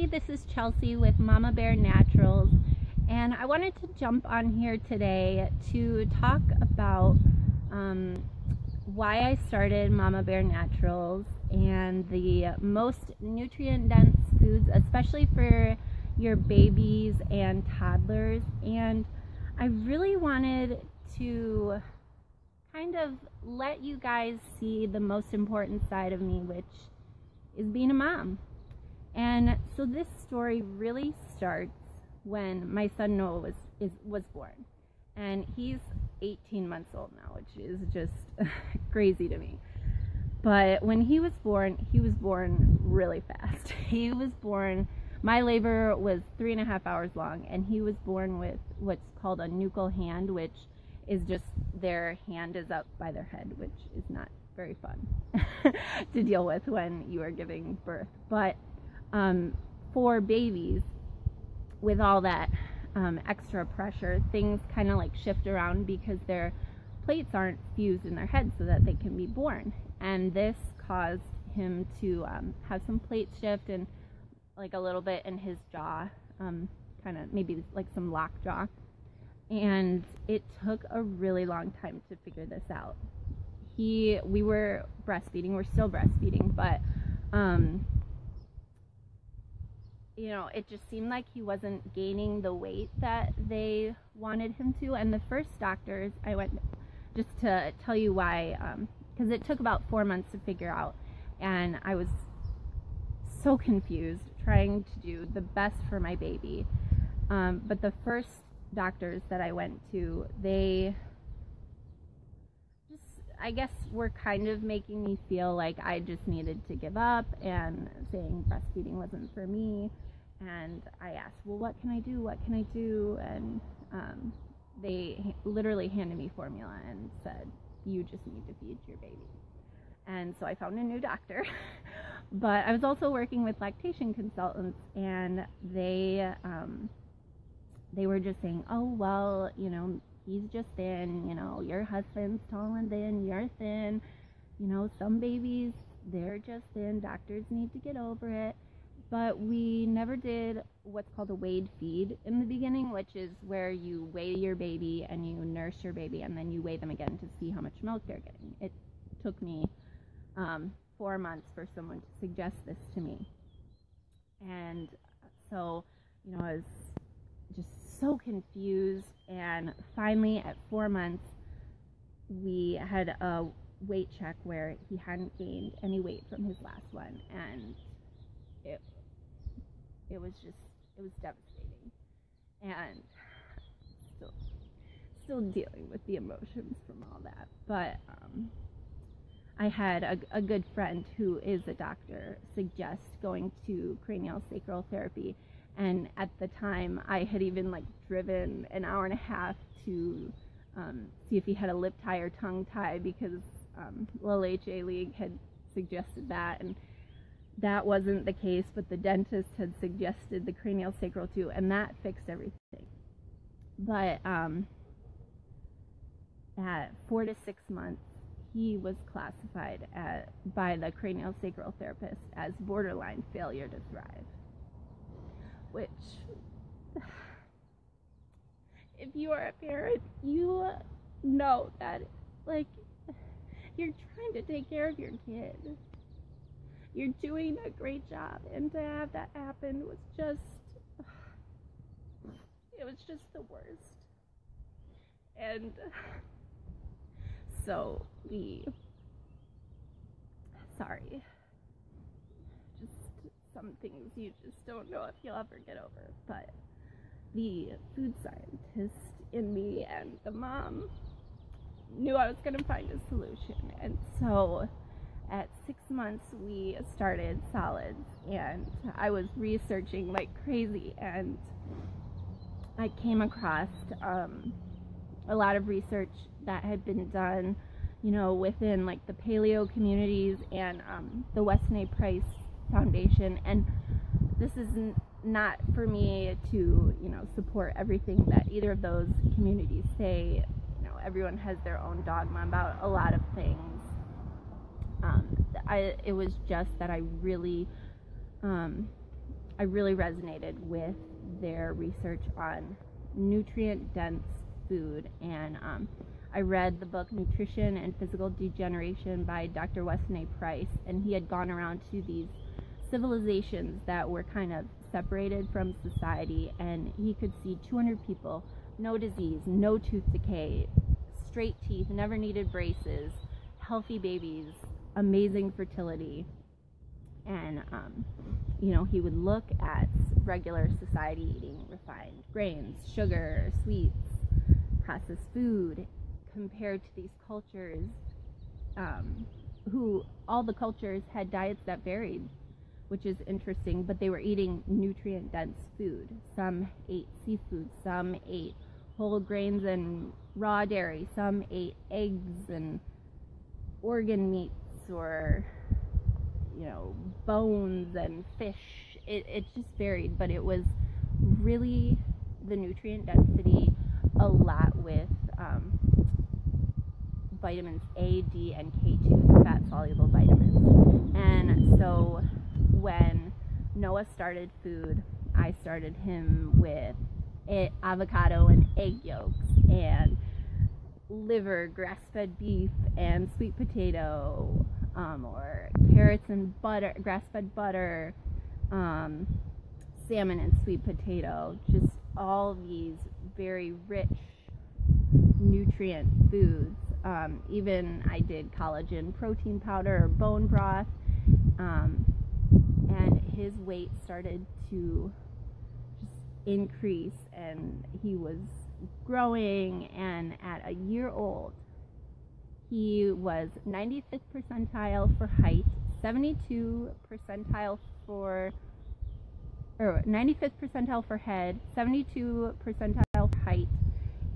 Hey, this is Chelsea with Mama Bear Naturals, and I wanted to jump on here today to talk about why I started Mama Bear Naturals and the most nutrient-dense foods, especially for your babies and toddlers. And I really wanted to kind of let you guys see the most important side of me, which is being a mom. And so this story really starts when my son Noah was born, and he's 18 months old now, which is just crazy to me. But when he was born really fast. He was born, my labor was 3.5 hours long, and he was born with what's called a nuchal hand, which is just their hand is up by their head, which is not very fun to deal with when you are giving birth. But for babies, with all that extra pressure, things kind of like shift around because their plates aren't fused in their head so that they can be born. And this caused him to have some plate shift and like a little bit in his jaw, kind of maybe like some lock jaw. And it took a really long time to figure this out. We were breastfeeding, we're still breastfeeding, but you know, it just seemed like he wasn't gaining the weight that they wanted him to. And the first doctors I went, just to tell you why, because it took about 4 months to figure out, and I was so confused trying to do the best for my baby. But the first doctors that I went to, they just, I guess, were kind of making me feel like I just needed to give up and saying breastfeeding wasn't for me. And I asked, well, what can I do? What can I do? And they literally handed me formula and said, you just need to feed your baby. And so I found a new doctor. But I was also working with lactation consultants, and they were just saying, oh, well, you know, he's just thin, you know, your husband's tall and thin, you're thin, you know, some babies, they're just thin, doctors need to get over it. But we never did what's called a weighed feed in the beginning, which is where you weigh your baby and you nurse your baby, and then you weigh them again to see how much milk they're getting. It took me 4 months for someone to suggest this to me. And so, you know, I was just so confused, and finally at 4 months we had a weight check where he hadn't gained any weight from his last one, and it was devastating, and still dealing with the emotions from all that. But I had a good friend who is a doctor suggest going to craniosacral therapy. And at the time, I had even like driven an hour and a half to see if he had a lip tie or tongue tie, because Little HA League had suggested that, and that wasn't the case. But the dentist had suggested the craniosacral too, and that fixed everything. But at 4 to 6 months, he was classified by the craniosacral therapist as borderline failure to thrive. Which, if you are a parent, you know that, like, you're trying to take care of your kid. You're doing a great job, and to have that happen was just, it was just the worst. And so sorry. Some things you just don't know if you'll ever get over. But the food scientist in me and the mom knew I was going to find a solution. And so at 6 months we started solids, and I was researching like crazy, and I came across a lot of research that had been done, you know, within like the paleo communities and the Weston A. Price Foundation. And this is not for me to, you know, support everything that either of those communities say. You know, everyone has their own dogma about a lot of things. It was just that I really I really resonated with their research on nutrient-dense food, and I read the book Nutrition and Physical Degeneration by Dr. Weston A. Price, and he had gone around to these civilizations that were kind of separated from society, and he could see 200 people, no disease, no tooth decay, straight teeth, never needed braces, healthy babies, amazing fertility. And he would look at regular society eating refined grains, sugar, sweets, processed food, compared to these cultures who all the cultures had diets that varied, which is interesting, but they were eating nutrient-dense food. Some ate seafood, some ate whole grains and raw dairy, some ate eggs and organ meats, or bones and fish. It just varied, but it was really the nutrient density, a lot with vitamins A, D, and K2, fat-soluble vitamins. And so when Noah started food, I started him with avocado and egg yolks and liver, grass-fed beef, and sweet potato, or carrots and butter, grass-fed butter, salmon and sweet potato, just all these very rich nutrient foods. Even I did collagen protein powder or bone broth, and his weight started to just increase, and he was growing, and at a year old he was 95th percentile for height, 95th percentile for head, 72 percentile for height,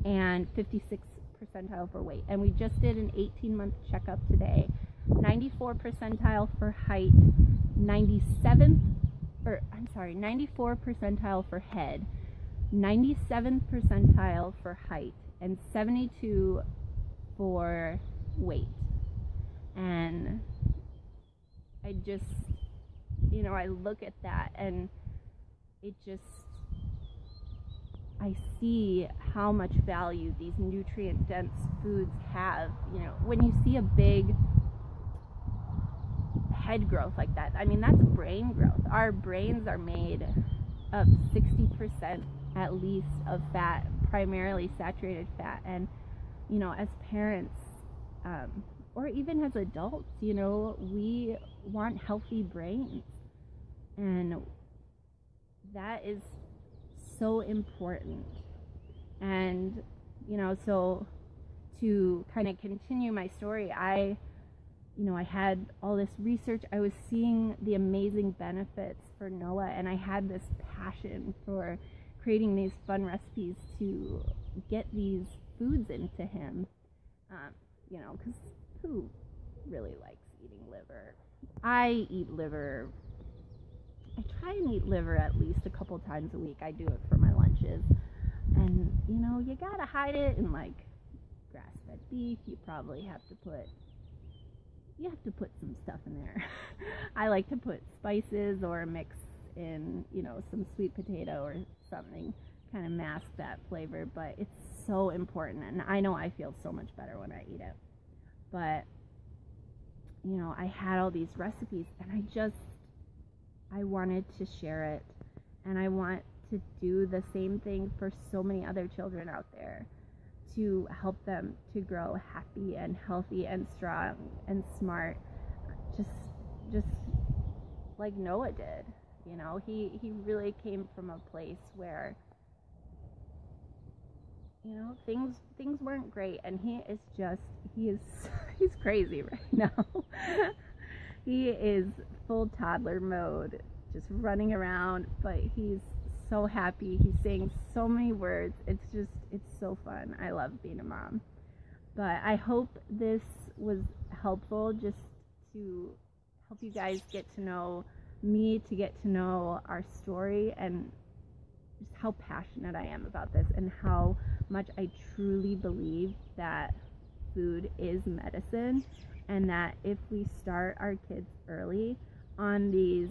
and 56th percentile for weight. And we just did an 18-month checkup today. 94 percentile for height, 94 percentile for head, 97th percentile for height, and 72 for weight. And I just, I look at that, and it just, I see how much value these nutrient-dense foods have. When you see a big head growth like that, that's brain growth. Our brains are made of 60% at least of fat, primarily saturated fat. And as parents, or even as adults, we want healthy brains, and that is so important. And so to kind of continue my story, I had all this research. I was seeing the amazing benefits for Noah, and I had this passion for creating these fun recipes to get these foods into him. Because who really likes eating liver? I eat liver. I try and eat liver at least a couple times a week. I do it for my lunches. And, you gotta hide it in, grass-fed beef. You probably have to put some stuff in there. I like to put spices or mix in, some sweet potato or something, kind of mask that flavor. But it's so important, and I know I feel so much better when I eat it. But I had all these recipes, and I wanted to share it, and I want to do the same thing for so many other children out there, to help them to grow happy and healthy and strong and smart, just like Noah did. He really came from a place where things weren't great, and he's crazy right now. He is full toddler mode, just running around, but he's so happy. He's saying so many words. It's so fun. I love being a mom. But I hope this was helpful, just to help you guys get to know me, to get to know our story, and just how passionate I am about this, and how much I truly believe that food is medicine, and that if we start our kids early on these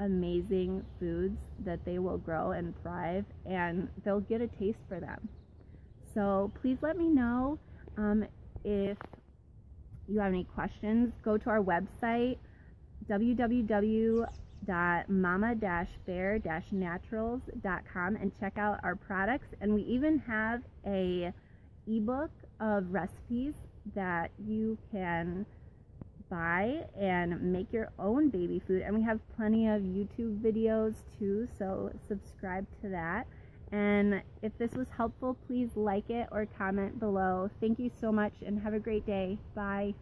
amazing foods that they will grow and thrive, and they'll get a taste for them. So please let me know if you have any questions. Go to our website, www.mama-bear-naturals.com, and check out our products. And we even have a ebook of recipes that you can buy and make your own baby food. And we have plenty of YouTube videos too, so subscribe to that. And if this was helpful, please like it or comment below. Thank you so much and have a great day. Bye.